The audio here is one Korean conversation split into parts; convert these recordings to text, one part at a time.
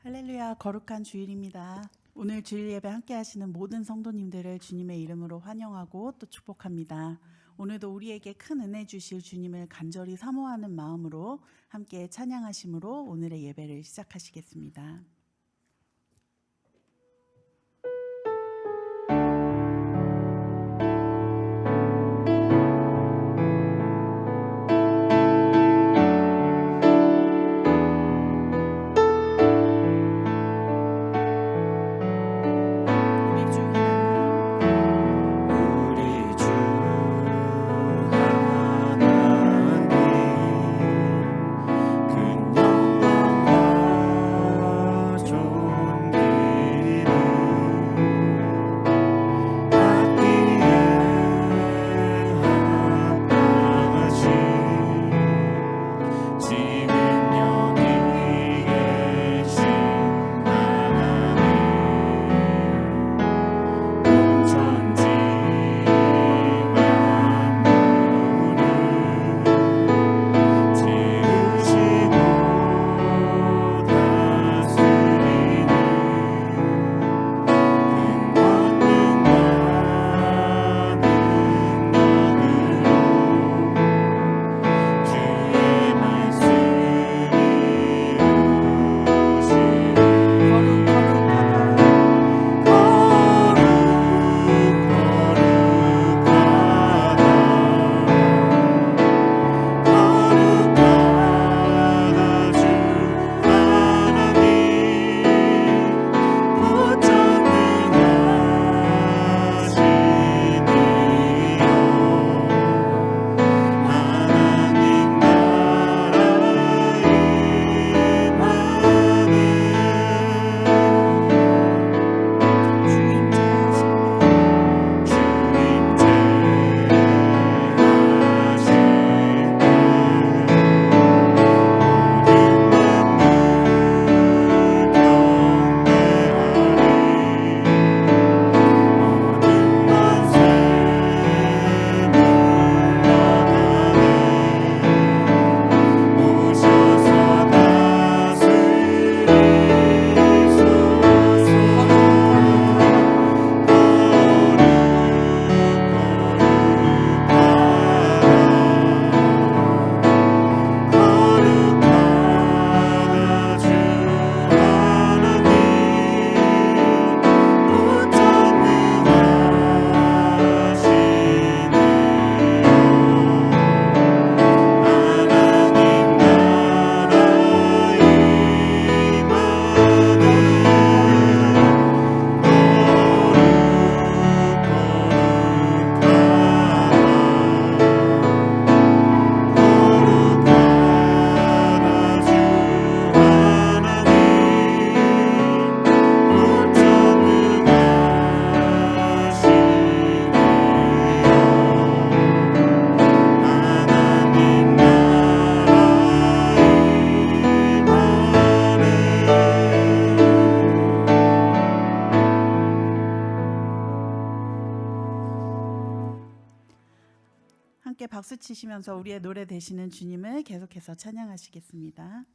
할렐루야, 거룩한 주일입니다. 오늘 주일 예배 함께 하시는 모든 성도님들을 주님의 이름으로 환영하고 또 축복합니다. 오늘도 우리에게 큰 은혜 주실 주님을 간절히 사모하는 마음으로 함께 찬양하심으로 오늘의 예배를 시작하시겠습니다. 함께 박수 치시면서 우리의 노래 되시는 주님을 계속해서 찬양하시겠습니다.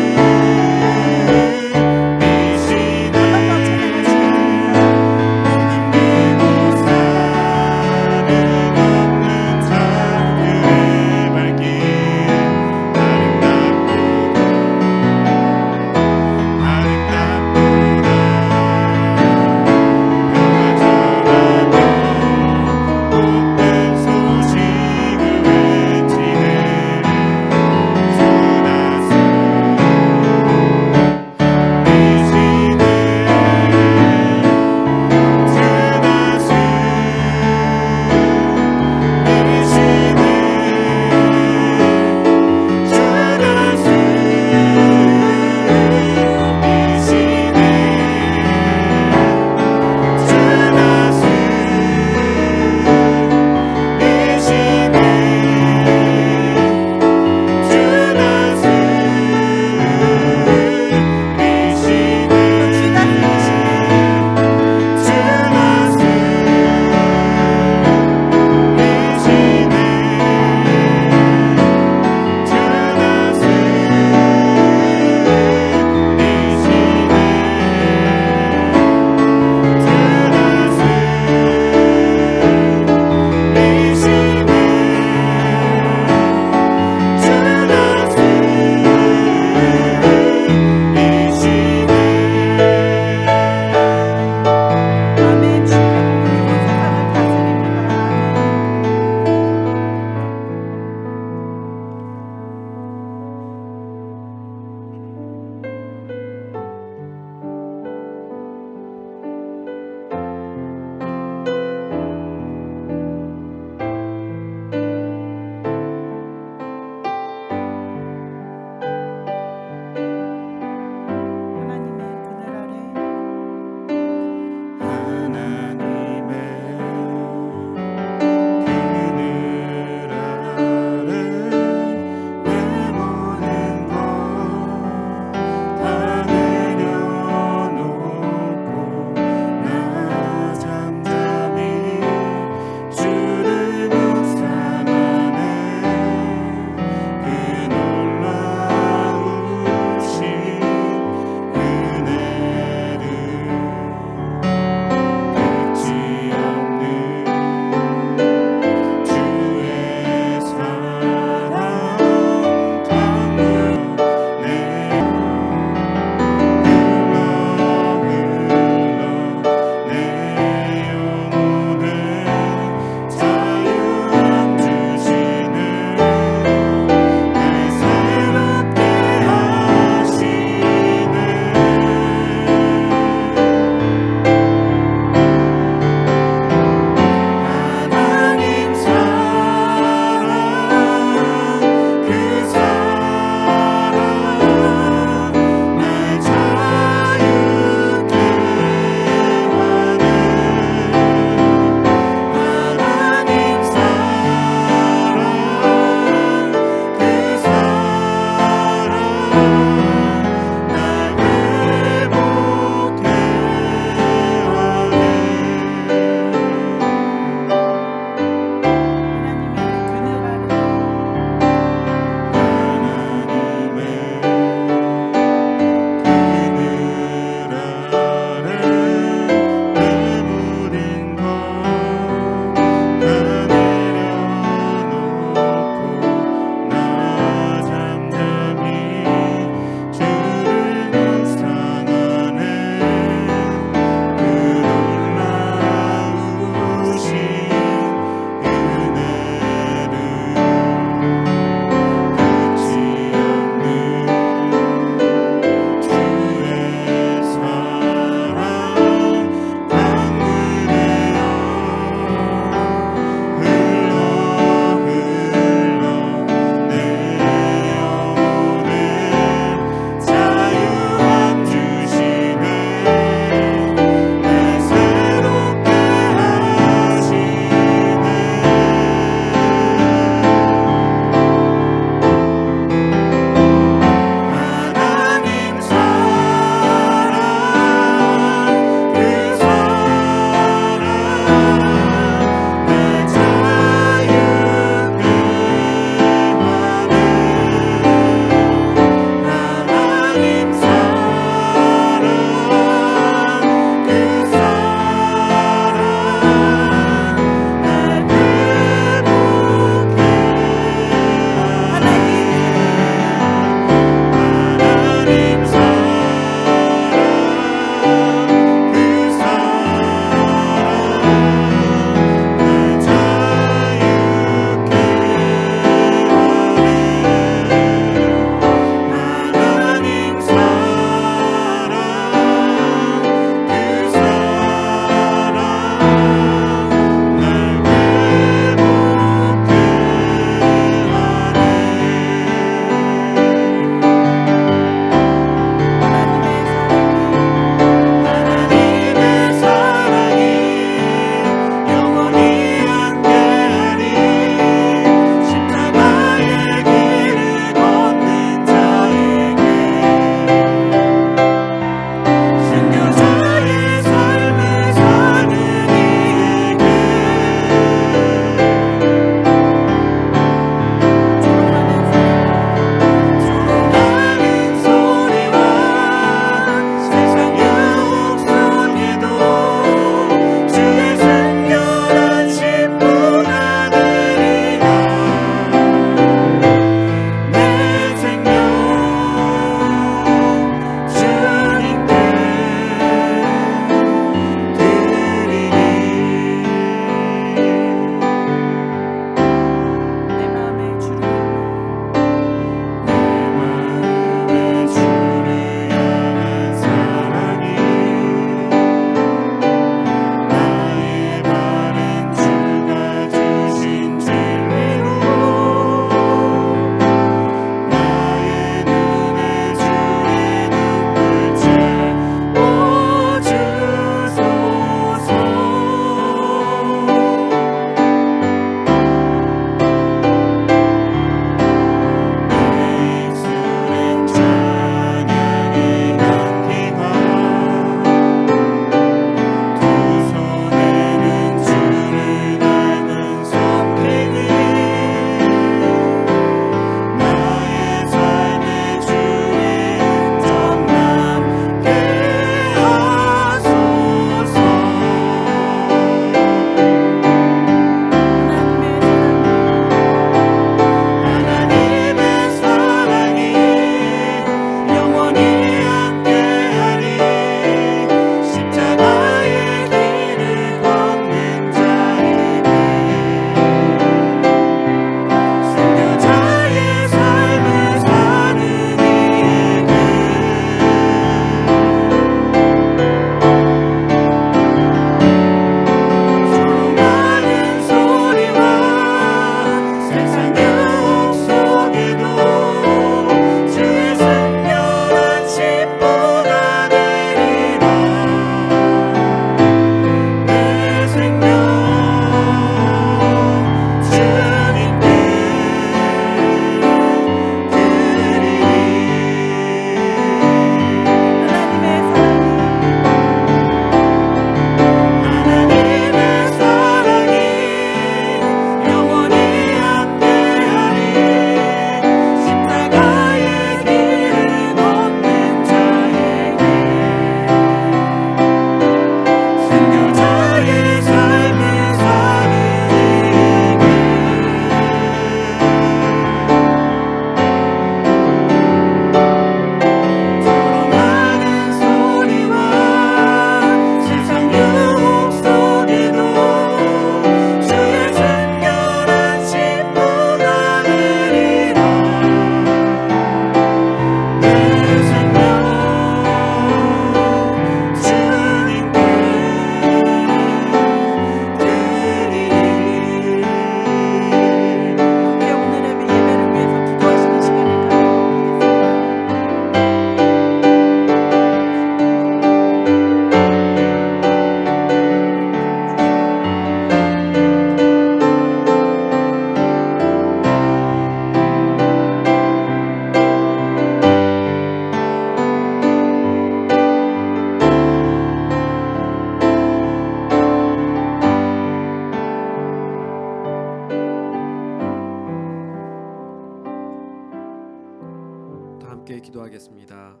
기도하겠습니다.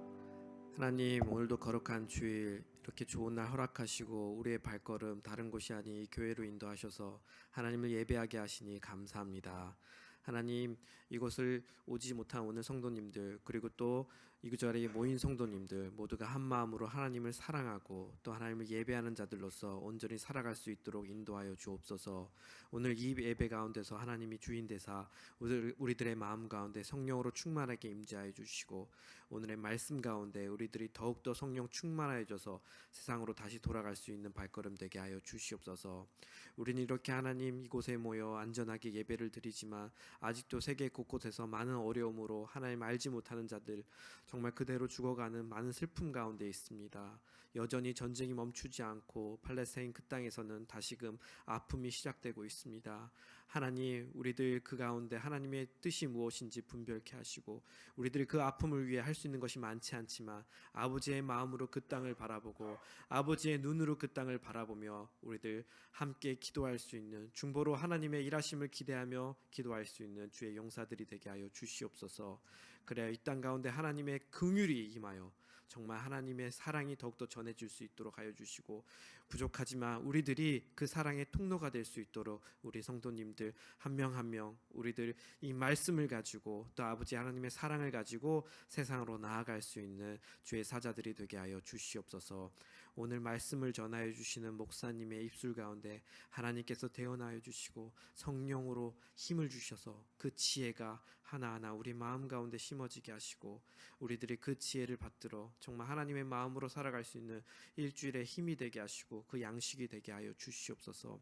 하나님, 오늘도 거룩한 주일 이렇게 좋은 날 허락하시고 우리의 발걸음 다른 곳이 아닌 이 교회로 인도하셔서 하나님을 예배하게 하시니 감사합니다. 하나님, 이곳을 오지 못한 오늘 성도님들, 그리고 또 이 자리에 모인 성도님들 모두가 한 마음으로 하나님을 사랑하고 또 하나님을 예배하는 자들로서 온전히 살아갈 수 있도록 인도하여 주옵소서. 오늘 이 예배 가운데서 하나님이 주인 되사 우리들의 마음 가운데 성령으로 충만하게 임재하여 주시고, 오늘의 말씀 가운데 우리들이 더욱더 성령 충만하여져서 세상으로 다시 돌아갈 수 있는 발걸음 되게 하여 주시옵소서. 우리는 이렇게 하나님 이곳에 모여 안전하게 예배를 드리지만 아직도 세계 곳곳에서 많은 어려움으로 하나님 알지 못하는 자들, 정말 그대로 죽어가는 많은 슬픔 가운데 있습니다. 여전히 전쟁이 멈추지 않고 팔레스타인 그 땅에서는 다시금 아픔이 시작되고 있습니다. 하나님, 우리들 그 가운데 하나님의 뜻이 무엇인지 분별케 하시고, 우리들이 그 아픔을 위해 할 수 있는 것이 많지 않지만 아버지의 마음으로 그 땅을 바라보고 아버지의 눈으로 그 땅을 바라보며 우리들 함께 기도할 수 있는, 중보로 하나님의 일하심을 기대하며 기도할 수 있는 주의 용사들이 되게 하여 주시옵소서. 그래야 이 땅 가운데 하나님의 긍휼이 임하여 정말 하나님의 사랑이 더욱더 전해질 수 있도록 하여 주시고, 부족하지만 우리들이 그 사랑의 통로가 될 수 있도록 우리 성도님들 한 명 한 명 우리들 이 말씀을 가지고 또 아버지 하나님의 사랑을 가지고 세상으로 나아갈 수 있는 주의 사자들이 되게 하여 주시옵소서. 오늘 말씀을 전하여 주시는 목사님의 입술 가운데 하나님께서 태어나여 주시고 성령으로 힘을 주셔서 그 지혜가 하나하나 우리 마음 가운데 심어지게 하시고, 우리들이 그 지혜를 받들어 정말 하나님의 마음으로 살아갈 수 있는 일주일의 힘이 되게 하시고 그 양식이 되게 하여 주시옵소서.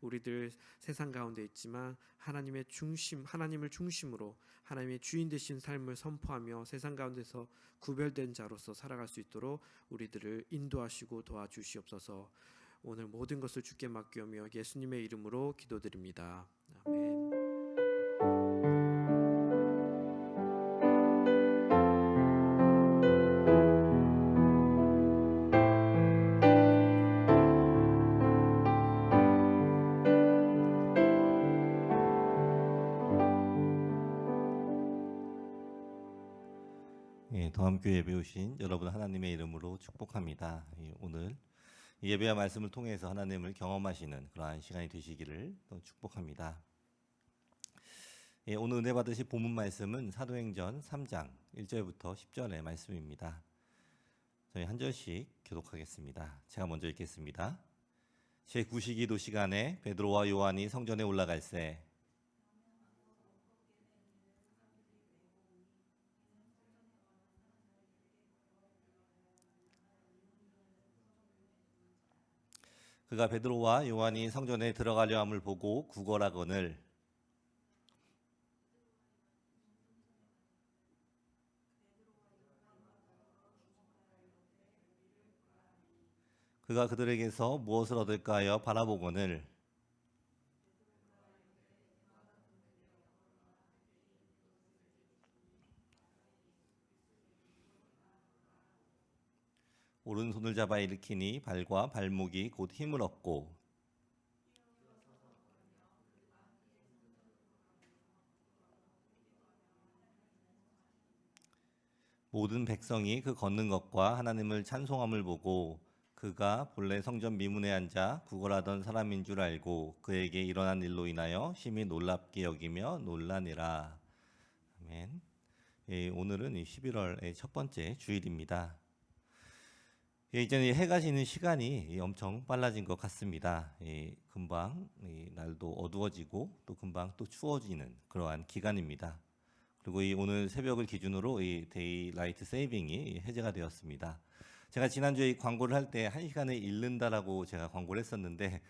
우리들 세상 가운데 있지만 하나님의 중심, 하나님을 중심으로 하나님의 주인 되신 삶을 선포하며 세상 가운데서 구별된 자로서 살아갈 수 있도록 우리들을 인도하시고 도와주시옵소서. 오늘 모든 것을 주께 맡기며 예수님의 이름으로 기도드립니다. 아멘. 더함교회 예배 오신 여러분 하나님의 이름으로 축복합니다. 오늘 예배와 말씀을 통해서 하나님을 경험하시는 그러한 시간이 되시기를 또 축복합니다. 오늘 은혜 받으실 본문 말씀은 사도행전 3장 1절부터 10절의 말씀입니다. 저희 한 절씩 교독하겠습니다. 제가 먼저 읽겠습니다. 제9시기도 시간에 베드로와 요한이 성전에 올라갈새 그가 베드로와 요한이 성전에 들어가려 함을 보고 구걸하거늘 그가 그들에게서 무엇을 얻을까 하여 바라보거늘 오른손을 잡아 일으키니 발과 발목이 곧 힘을 얻고 모든 백성이 그 걷는 것과 하나님을 찬송함을 보고 그가 본래 성전 미문에 앉아 구걸하던 사람인 줄 알고 그에게 일어난 일로 인하여 심히 놀랍게 여기며 놀라니라. 아멘. 오늘은 11월의 첫 번째 주일입니다. 이제는 해가 지는 시간이 엄청 빨라진 것 같습니다. 금방 날도 어두워지고 또 금방 또 추워지는 그러한 기간입니다. 그리고 오늘 새벽을 기준으로 데이라이트 세이빙이 해제가 되었습니다. 제가 지난주에 광고를 할 때 1시간을 잃는다라고 제가 광고를 했었는데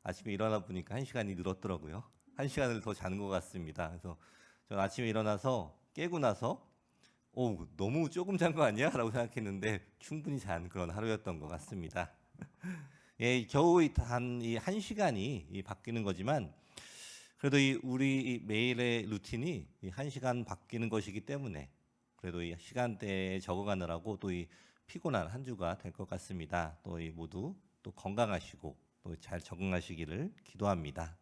아침에 일어나 보니까 1시간이 늘었더라고요. 1시간을 더 자는 것 같습니다. 그래서 저는 아침에 일어나서 깨고 나서 너무 조금 잔 거 아니야? 라고 생각했는데 충분히 잔 그런 하루였던 것 같습니다. 겨우 단 1시간이 바뀌는 거지만 그래도 우리 매일의 루틴이 1시간 바뀌는 것이기 때문에 그래도 이 시간대에 적어가느라고 또 피곤한 한 주가 될 것 같습니다. 또 모두 또 건강하시고 또 잘 적응하시기를 기도합니다.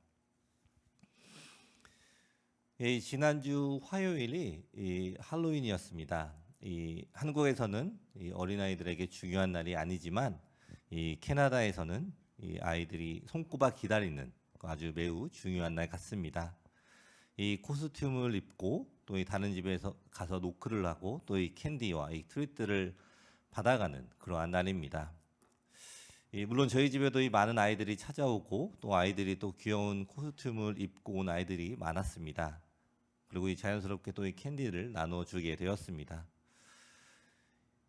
지난주 화요일이 할로윈이었습니다. 이 한국에서는 이 어린아이들에게 중요한 날이 아니지만 이 캐나다에서는 이 아이들이 손꼽아 기다리는 아주 매우 중요한 날 같습니다. 이 코스튬을 입고 또 이 다른 집에서 가서 노크를 하고 또 이 캔디와 이 트리트를 받아가는 그러한 날입니다. 물론 저희 집에도 이 많은 아이들이 찾아오고 또 아이들이 또 귀여운 코스튬을 입고 온 아이들이 많았습니다. 그리고 이 자연스럽게 또 이 캔디를 나눠주게 되었습니다.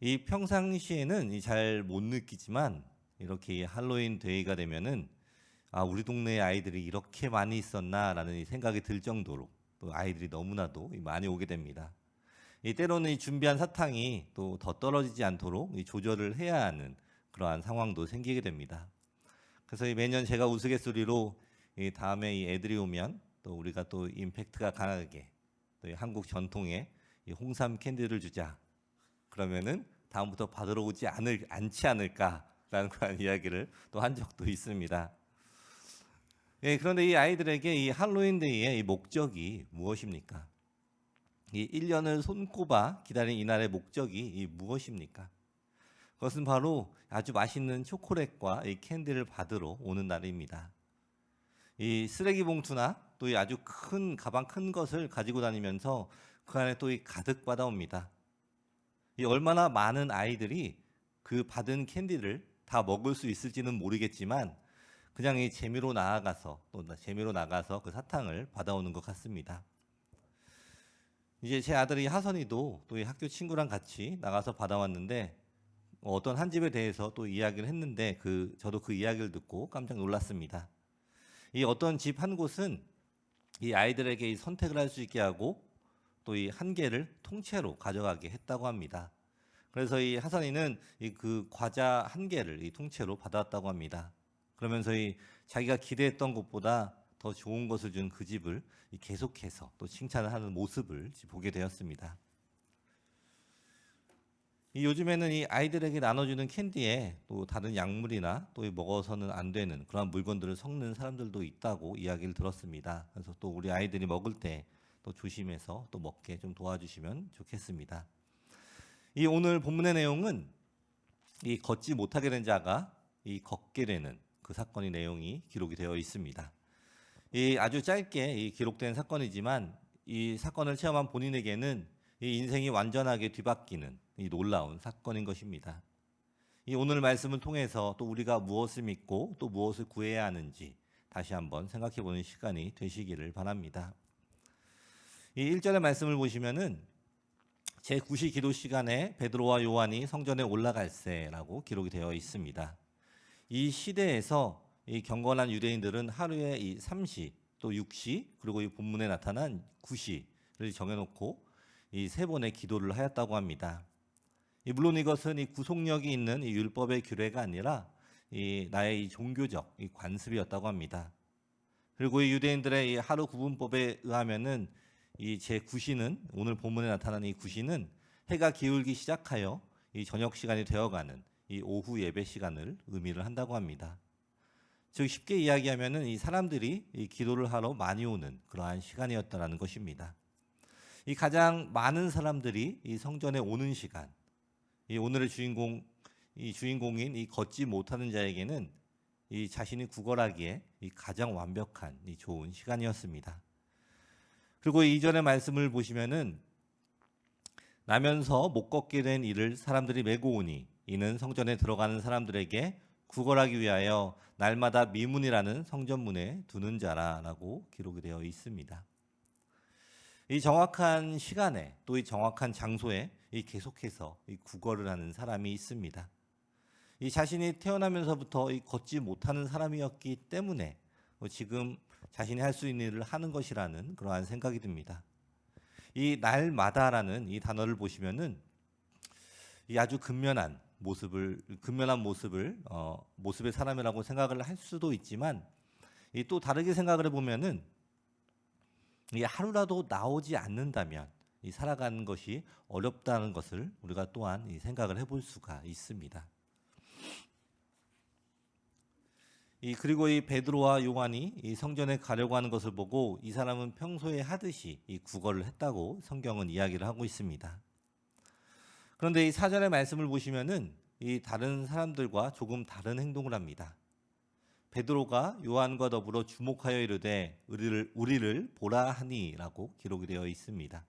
이 평상시에는 잘 못 느끼지만 이렇게 이 할로윈 데이가 되면은 우리 동네에 아이들이 이렇게 많이 있었나라는 이 생각이 들 정도로 또 아이들이 너무나도 많이 오게 됩니다. 때로는 이 준비한 사탕이 또 더 떨어지지 않도록 이 조절을 해야 하는 그러한 상황도 생기게 됩니다. 그래서 매년 제가 우스갯소리로 다음에 이 애들이 오면 또 우리가 또 임팩트가 강하게 또 이 한국 전통의 이 홍삼 캔디를 주자. 그러면은 다음부터 받으러 오지 않지 않을까라는 그런 이야기를 또 한 적도 있습니다. 그런데 이 아이들에게 이 할로윈데이의 이 목적이 무엇입니까? 이 1년을 손꼽아 기다린 이날의 목적이 무엇입니까? 그것은 바로 아주 맛있는 초콜릿과 이 캔디를 받으러 오는 날입니다. 이 쓰레기 봉투나 또 이 아주 큰 가방 큰 것을 가지고 다니면서 그 안에 또 이 가득 받아옵니다. 이 얼마나 많은 아이들이 그 받은 캔디를 다 먹을 수 있을지는 모르겠지만 그냥 이 재미로 나가서 그 사탕을 받아오는 것 같습니다. 이제 제 아들이 하선이도 또 이 학교 친구랑 같이 나가서 받아왔는데 어떤 한 집에 대해서 또 이야기를 했는데 저도 그 이야기를 듣고 깜짝 놀랐습니다. 이 어떤 집 한 곳은 이 아이들에게 이 선택을 할 수 있게 하고 또 이 한 개를 통째로 가져가게 했다고 합니다. 그래서 이 하선이는 그 과자 한 개를 이 통째로 받았다고 합니다. 그러면서 자기가 기대했던 것보다 더 좋은 것을 준 그 집을 계속해서 또 칭찬을 하는 모습을 보게 되었습니다. 요즘에는 이 아이들에게 나눠주는 캔디에 또 다른 약물이나 또 먹어서는 안 되는 그런 물건들을 섞는 사람들도 있다고 이야기를 들었습니다. 그래서 또 우리 아이들이 먹을 때 또 조심해서 또 먹게 좀 도와주시면 좋겠습니다. 오늘 본문의 내용은 걷지 못하게 된 자가 걷게 되는 그 사건의 내용이 기록이 되어 있습니다. 아주 짧게 기록된 사건이지만 이 사건을 체험한 본인에게는 이 인생이 완전하게 뒤바뀌는 놀라운 사건인 것입니다. 오늘 말씀을 통해서 또 우리가 무엇을 믿고 또 무엇을 구해야 하는지 다시 한번 생각해보는 시간이 되시기를 바랍니다. 1절의 말씀을 보시면은 제9시 기도 시간에 베드로와 요한이 성전에 올라갈새라고 기록이 되어 있습니다. 이 시대에서 이 경건한 유대인들은 하루에 3시 또 6시 그리고 이 본문에 나타난 9시를 정해놓고 이 3번의 기도를 하였다고 합니다. 물론 이것은 이 구속력이 있는 이 율법의 규례가 아니라 나의 종교적 관습이었다고 합니다. 그리고 이 유대인들의 이 하루 구분법에 의하면은 이 제9시는 오늘 본문에 나타난 이 9시는 해가 기울기 시작하여 이 저녁 시간이 되어가는 이 오후 예배 시간을 의미를 한다고 합니다. 즉 쉽게 이야기하면은 이 사람들이 이 기도를 하러 많이 오는 그러한 시간이었다라는 것입니다. 가장 많은 사람들이 이 성전에 오는 시간, 오늘의 주인공인 이 걷지 못하는 자에게는 이 자신이 구걸하기에 가장 완벽한 좋은 시간이었습니다. 그리고 이전의 말씀을 보시면은 나면서 못 걷게 된 이를 사람들이 메고 오니 이는 성전에 들어가는 사람들에게 구걸하기 위하여 날마다 미문이라는 성전문에 두는 자라라고 기록이 되어 있습니다. 이 정확한 시간에 또 이 정확한 장소에 계속해서 구걸을 하는 사람이 있습니다. 자신이 태어나면서부터 걷지 못하는 사람이었기 때문에 지금 자신이 할 수 있는 일을 하는 것이라는 그러한 생각이 듭니다. 날마다라는 이 단어를 보시면은 아주 근면한 모습의 사람이라고 생각을 할 수도 있지만 또 다르게 생각을 해보면은 하루라도 나오지 않는다면 살아가는 것이 어렵다는 것을 우리가 또한 생각을 해볼 수가 있습니다. 그리고 이 베드로와 요한이 이 성전에 가려고 하는 것을 보고 이 사람은 평소에 하듯이 이 구걸을 했다고 성경은 이야기를 하고 있습니다. 그런데 이 4절의 말씀을 보시면은 이 다른 사람들과 조금 다른 행동을 합니다. 베드로가 요한과 더불어 주목하여 이르되 우리를 보라 하니라고 기록이 되어 있습니다.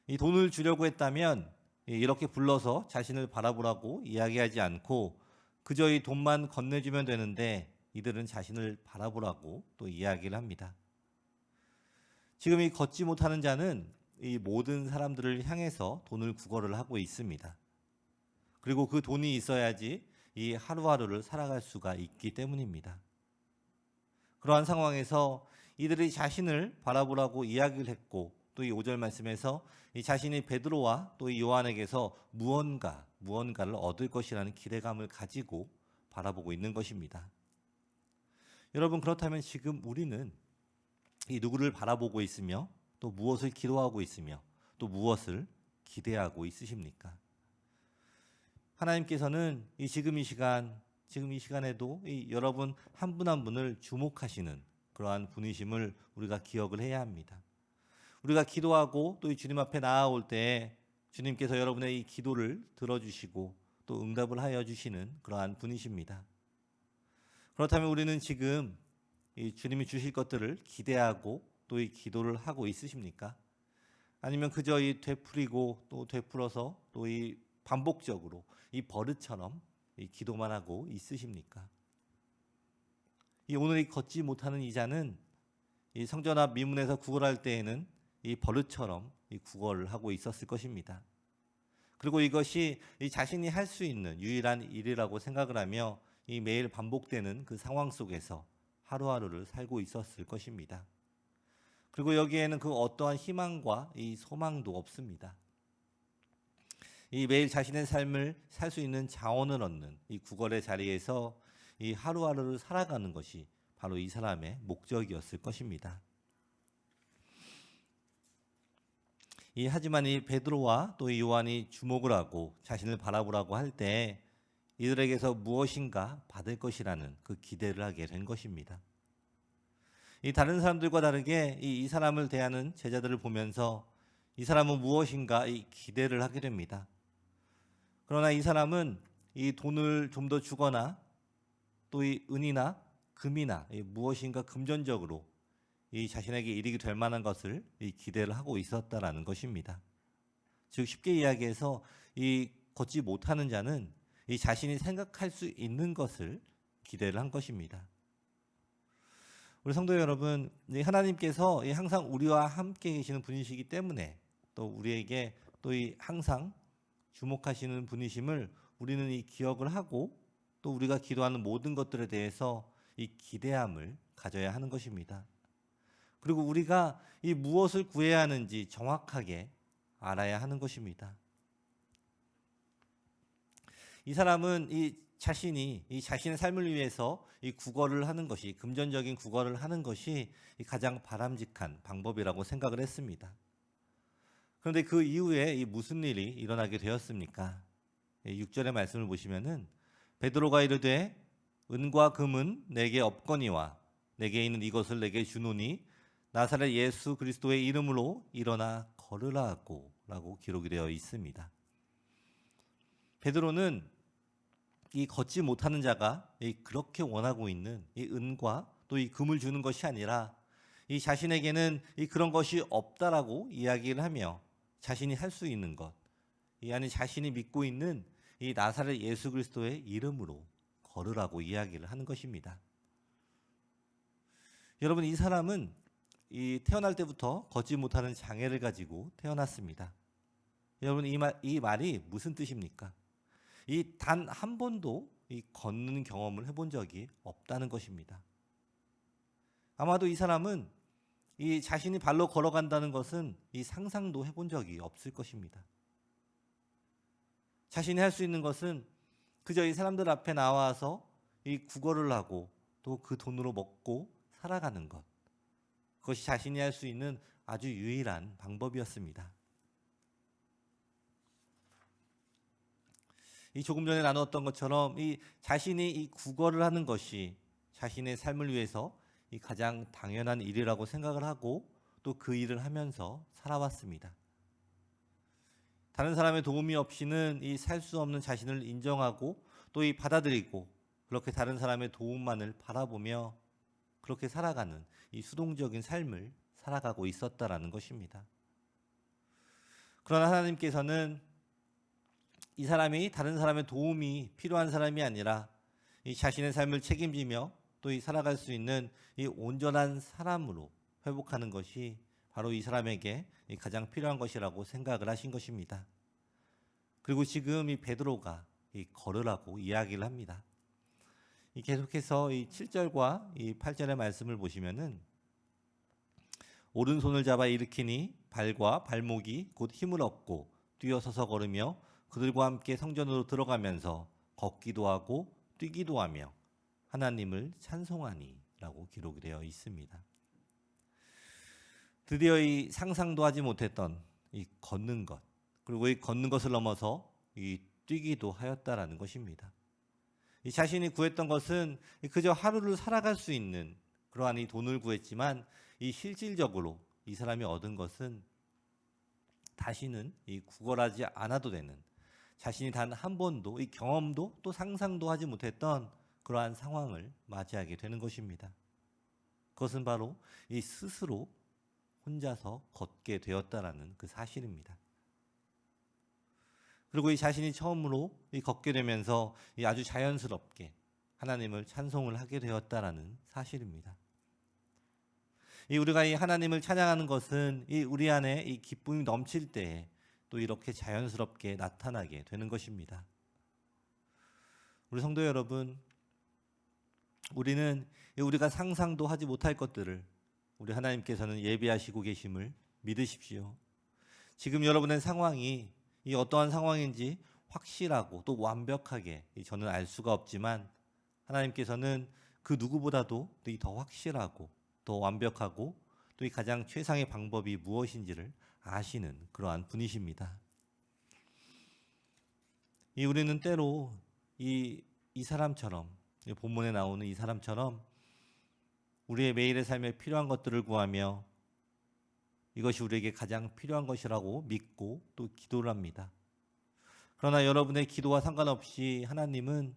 이 돈을 주려고 했다면 이렇게 불러서 자신을 바라보라고 이야기하지 않고 그저 이 돈만 건네주면 되는데 이들은 자신을 바라보라고 또 이야기를 합니다. 지금 이 걷지 못하는 자는 이 모든 사람들을 향해서 돈을 구걸을 하고 있습니다. 그리고 그 돈이 있어야지 이 하루하루를 살아갈 수가 있기 때문입니다. 그러한 상황에서 이들이 자신을 바라보라고 이야기를 했고 또 이 5절 말씀에서 이 자신이 베드로와 또 이 요한에게서 무언가를 얻을 것이라는 기대감을 가지고 바라보고 있는 것입니다. 여러분, 그렇다면 지금 우리는 이 누구를 바라보고 있으며 또 무엇을 기도하고 있으며 또 무엇을 기대하고 있으십니까? 하나님께서는 지금 이 시간에도 이 여러분 한 분 한 분을 주목하시는 그러한 분이심을 우리가 기억을 해야 합니다. 우리가 기도하고 또 이 주님 앞에 나아올 때 주님께서 여러분의 이 기도를 들어주시고 또 응답을 하여 주시는 그러한 분이십니다. 그렇다면 우리는 지금 이 주님이 주실 것들을 기대하고 또 이 기도를 하고 있으십니까? 아니면 그저 이 되풀이고 또 되풀어서 또 이 반복적으로 이 버릇처럼 이 기도만 하고 있으십니까? 오늘 이 걷지 못하는 이 자는 이 성전 앞 미문에서 구걸할 때에는 이 버릇처럼 이 구걸을 하고 있었을 것입니다. 그리고 이것이 이 자신이 할 수 있는 유일한 일이라고 생각을 하며 이 매일 반복되는 그 상황 속에서 하루하루를 살고 있었을 것입니다. 그리고 여기에는 그 어떠한 희망과 이 소망도 없습니다. 이 매일 자신의 삶을 살 수 있는 자원을 얻는 이 구걸의 자리에서 이 하루하루를 살아가는 것이 바로 이 사람의 목적이었을 것입니다. 하지만 이 베드로와 또 이 요한이 주목을 하고 자신을 바라보라고 할 때 이들에게서 무엇인가 받을 것이라는 그 기대를 하게 된 것입니다. 이 다른 사람들과 다르게 이 사람을 대하는 제자들을 보면서 이 사람은 무엇인가 이 기대를 하게 됩니다. 그러나 이 사람은 이 돈을 좀 더 주거나 또 이 은이나 금이나 무엇인가 금전적으로 이 자신에게 이익이 될 만한 것을 이 기대를 하고 있었다라는 것입니다. 즉 쉽게 이야기해서 이 걷지 못하는 자는 이 자신이 생각할 수 있는 것을 기대를 한 것입니다. 우리 성도 여러분, 하나님께서 항상 우리와 함께 계시는 분이시기 때문에 또 우리에게 또 항상 주목하시는 분이심을 우리는 이 기억을 하고 또 우리가 기도하는 모든 것들에 대해서 이 기대함을 가져야 하는 것입니다. 그리고 우리가 이 무엇을 구해야 하는지 정확하게 알아야 하는 것입니다. 이 사람은 자신이 자신의 삶을 위해서 이 구걸을 하는 것이, 금전적인 구걸을 하는 것이 가장 바람직한 방법이라고 생각을 했습니다. 그런데 그 이후에 무슨 일이 일어나게 되었습니까? 6절의 말씀을 보시면은 베드로가 이르되 은과 금은 내게 없거니와 내게 있는 이것을 내게 주노니 나사렛 예수 그리스도의 이름으로 일어나 걸으라고 라고 기록이 되어 있습니다. 베드로는 이 걷지 못하는 자가 그렇게 원하고 있는 이 은과 또 이 금을 주는 것이 아니라 이 자신에게는 그런 것이 없다라고 이야기를 하며 자신이 할 수 있는 것, 아니 자신이 믿고 있는 이 나사렛 예수 그리스도의 이름으로 걸으라고 이야기를 하는 것입니다. 여러분, 이 사람은 태어날 때부터 걷지 못하는 장애를 가지고 태어났습니다. 여러분, 이 말이 무슨 뜻입니까? 단 한 번도 걷는 경험을 해본 적이 없다는 것입니다. 아마도 이 사람은 자신이 발로 걸어간다는 것은 상상도 해본 적이 없을 것입니다. 자신이 할 수 있는 것은 그저 이 사람들 앞에 나와서 구걸을 하고 또 그 돈으로 먹고 살아가는 것. 그것이 자신이 할 수 있는 아주 유일한 방법이었습니다. 조금 전에 나누었던 것처럼 자신이 구걸을 하는 것이 자신의 삶을 위해서 가장 당연한 일이라고 생각을 하고 또 그 일을 하면서 살아왔습니다. 다른 사람의 도움이 없이는 이 살 수 없는 자신을 인정하고 또 이 받아들이고 그렇게 다른 사람의 도움만을 바라보며 그렇게 살아가는 이 수동적인 삶을 살아가고 있었다라는 것입니다. 그러나 하나님께서는 이 사람이 다른 사람의 도움이 필요한 사람이 아니라 이 자신의 삶을 책임지며 또 이 살아갈 수 있는 이 온전한 사람으로 회복하는 것이 바로 이 사람에게 가장 필요한 것이라고 생각을 하신 것입니다. 그리고 지금 이 베드로가 이 걸으라고 이야기를 합니다. 계속해서 이 7절과 이 8절의 말씀을 보시면은 오른손을 잡아 일으키니 발과 발목이 곧 힘을 얻고 뛰어서서 걸으며 그들과 함께 성전으로 들어가면서 걷기도 하고 뛰기도 하며 하나님을 찬송하니라고 기록이 되어 있습니다. 드디어 이 상상도 하지 못했던 이 걷는 것, 그리고 이 걷는 것을 넘어서 이 뛰기도 하였다라는 것입니다. 이 자신이 구했던 것은 그저 하루를 살아갈 수 있는 그러한 이 돈을 구했지만 이 실질적으로 이 사람이 얻은 것은 다시는 이 구걸하지 않아도 되는, 자신이 단 한 번도 이 경험도 또 상상도 하지 못했던 그러한 상황을 맞이하게 되는 것입니다. 그것은 바로 이 스스로 혼자서 걷게 되었다라는 그 사실입니다. 그리고 이 자신이 처음으로 이 걷게 되면서 이 아주 자연스럽게 하나님을 찬송을 하게 되었다라는 사실입니다. 이 우리가 이 하나님을 찬양하는 것은 이 우리 안에 이 기쁨이 넘칠 때에 또 이렇게 자연스럽게 나타나게 되는 것입니다. 우리 성도 여러분, 우리는 우리가 상상도 하지 못할 것들을 우리 하나님께서는 예비하시고 계심을 믿으십시오. 지금 여러분의 상황이 이 어떠한 상황인지 확실하고 또 완벽하게 저는 알 수가 없지만 하나님께서는 그 누구보다도 더 확실하고 더 완벽하고 또 이 가장 최상의 방법이 무엇인지를 아시는 그러한 분이십니다. 우리는 때로 이 사람처럼, 본문에 나오는 이 사람처럼 우리의 매일의 삶에 필요한 것들을 구하며 이것이 우리에게 가장 필요한 것이라고 믿고 또 기도를 합니다. 그러나 여러분의 기도와 상관없이 하나님은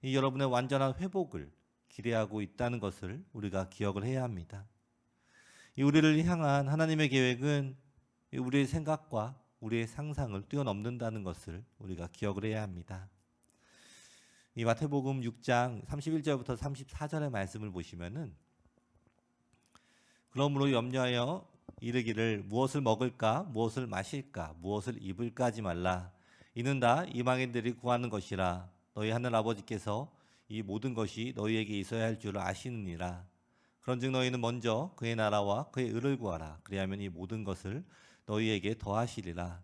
이 여러분의 완전한 회복을 기대하고 있다는 것을 우리가 기억을 해야 합니다. 우리를 향한 하나님의 계획은 우리의 생각과 우리의 상상을 뛰어넘는다는 것을 우리가 기억을 해야 합니다. 이 마태복음 6장 31절부터 34절의 말씀을 보시면은 그러므로 염려하여 이르기를 무엇을 먹을까 무엇을 마실까 무엇을 입을까 하지 말라. 이는 다 이방인들이 구하는 것이라. 너희 하늘 아버지께서 이 모든 것이 너희에게 있어야 할 줄 아시느니라. 그런즉 너희는 먼저 그의 나라와 그의 의를 구하라. 그리하면 이 모든 것을 너희에게 더하시리라.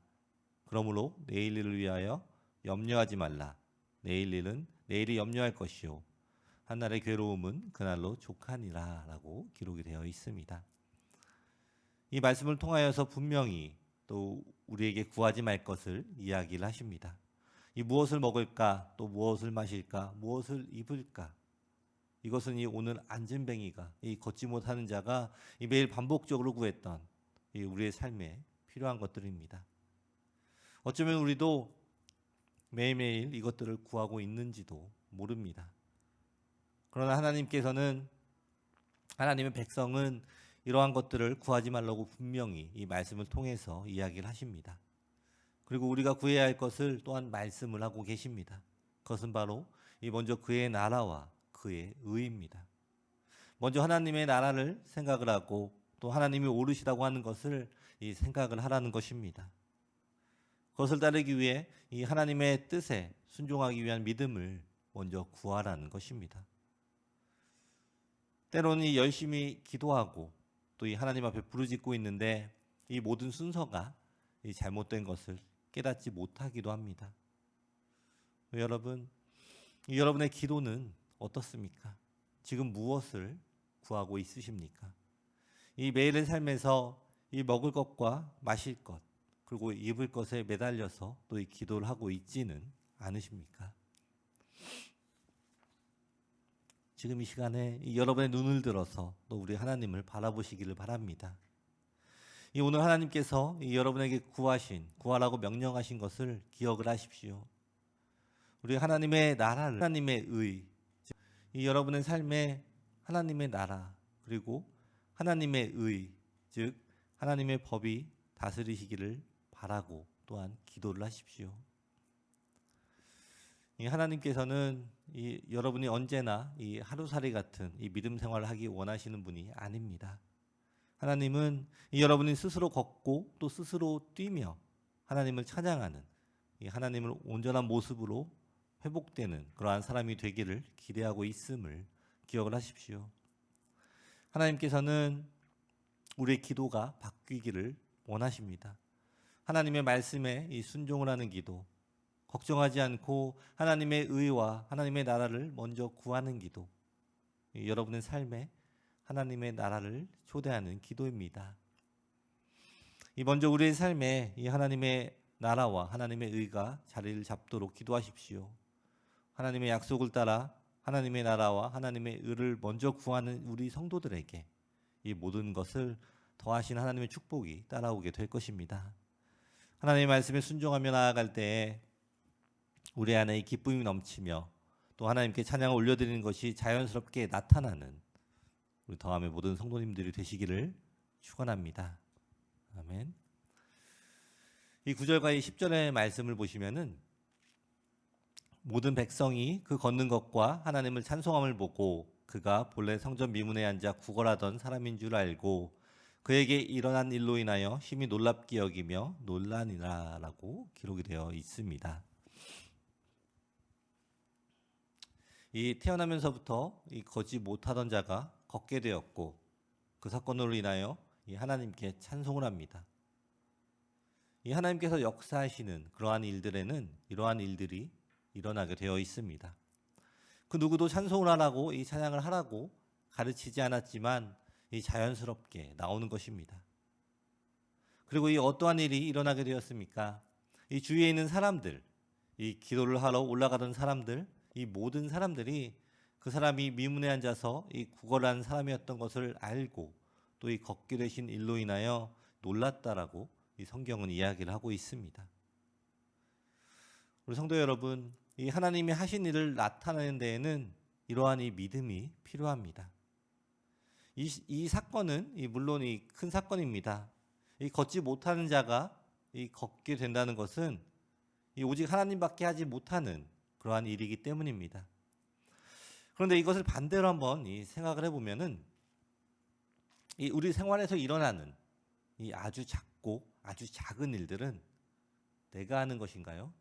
그러므로 내일 일을 위하여 염려하지 말라. 내일 일은 내일이 염려할 것이요 한날의 괴로움은 그날로 족하니라 라고 기록이 되어 있습니다. 이 말씀을 통하여서 분명히 또 우리에게 구하지 말 것을 이야기를 하십니다. 이 무엇을 먹을까, 또 무엇을 마실까, 무엇을 입을까. 이것은 이 오늘 안진뱅이가 이 걷지 못하는 자가 이 매일 반복적으로 구했던 이 우리의 삶에 필요한 것들입니다. 어쩌면 우리도 매일매일 이것들을 구하고 있는지도 모릅니다. 그러나 하나님께서는, 하나님의 백성은 이러한 것들을 구하지 말라고 분명히 이 말씀을 통해서 이야기를 하십니다. 그리고 우리가 구해야 할 것을 또한 말씀을 하고 계십니다. 그것은 바로 이 먼저 그의 나라와 그의 의입니다. 먼저 하나님의 나라를 생각을 하고 또 하나님이 옳으시다고 하는 것을 이 생각을 하라는 것입니다. 그것을 따르기 위해 이 하나님의 뜻에 순종하기 위한 믿음을 먼저 구하라는 것입니다. 때로는 이 열심히 기도하고 또 이 하나님 앞에 부르짖고 있는데 이 모든 순서가 이 잘못된 것을 깨닫지 못하기도 합니다. 여러분, 여러분의 기도는 어떻습니까? 지금 무엇을 구하고 있으십니까? 이 매일의 삶에서 이 먹을 것과 마실 것 그리고 입을 것에 매달려서 또 이 기도를 하고 있지는 않으십니까? 지금 이 시간에 여러분의 눈을 들어서 또 우리 하나님을 바라보시기를 바랍니다. 이 오늘 하나님께서 이 여러분에게 구하라고 명령하신 것을 기억을 하십시오. 우리 하나님의 나라를, 하나님의 이 여러분의 삶에 하나님의 나라 그리고 하나님의 즉 하나님의 법이 다스리시기를 바라고 또한 기도를 하십시오. 이 하나님께서는 이 여러분이 언제나 이 하루살이 같은 이 믿음 생활을 하기 원하시는 분이 아닙니다. 하나님은 이 여러분이 스스로 걷고 또 스스로 뛰며 하나님을 찬양하는 이 하나님을 온전한 모습으로 회복되는 그러한 사람이 되기를 기대하고 있음을 기억을 하십시오. 하나님께서는 우리의 기도가 바뀌기를 원하십니다. 하나님의 말씀에 이 순종을 하는 기도, 걱정하지 않고 하나님의 의와 하나님의 나라를 먼저 구하는 기도, 여러분의 삶에 하나님의 나라를 초대하는 기도입니다. 이 먼저 우리의 삶에 이 하나님의 나라와 하나님의 의가 자리를 잡도록 기도하십시오. 하나님의 약속을 따라 하나님의 나라와 하나님의 의를 먼저 구하는 우리 성도들에게 이 모든 것을 더하신 하나님의 축복이 따라오게 될 것입니다. 하나님의 말씀에 순종하며 나아갈 때에 우리 안에 이 기쁨이 넘치며 또 하나님께 찬양을 올려드리는 것이 자연스럽게 나타나는 우리 더함의 모든 성도님들이 되시기를 축원합니다. 아멘. 이 9절과 이 10절의 말씀을 보시면은 모든 백성이 그 걷는 것과 하나님을 찬송함을 보고 그가 본래 성전 미문에 앉아 구걸하던 사람인 줄 알고 그에게 일어난 일로 인하여 심히 놀랍게 여기며 놀라니라라고 기록이 되어 있습니다. 이 태어나면서부터 이 걷지 못하던 자가 걷게 되었고 그 사건으로 인하여 이 하나님께 찬송을 합니다. 이 하나님께서 역사하시는 그러한 일들에는 이러한 일들이 일어나게 되어 있습니다. 그 누구도 찬송을 하라고 이 찬양을 하라고 가르치지 않았지만 이 자연스럽게 나오는 것입니다. 그리고 이 어떠한 일이 일어나게 되었습니까? 이 주위에 있는 사람들, 이 기도를 하러 올라가던 사람들, 이 모든 사람들이 그 사람이 미문에 앉아서 이 구걸한 사람이었던 것을 알고 또 이 걷게 되신 일로 인하여 놀랐다라고 이 성경은 이야기를 하고 있습니다. 우리 성도 여러분, 이 하나님이 하신 일을 나타내는 데에는 이러한 이 믿음이 필요합니다. 이 사건은 물론 이 큰 사건입니다. 이 걷지 못하는 자가 이 걷게 된다는 것은 이 오직 하나님밖에 하지 못하는 그러한 일이기 때문입니다. 그런데 이것을 반대로 한번 이 생각을 해보면은 이 우리 생활에서 일어나는 이 아주 작고 아주 작은 일들은 내가 하는 것인가요?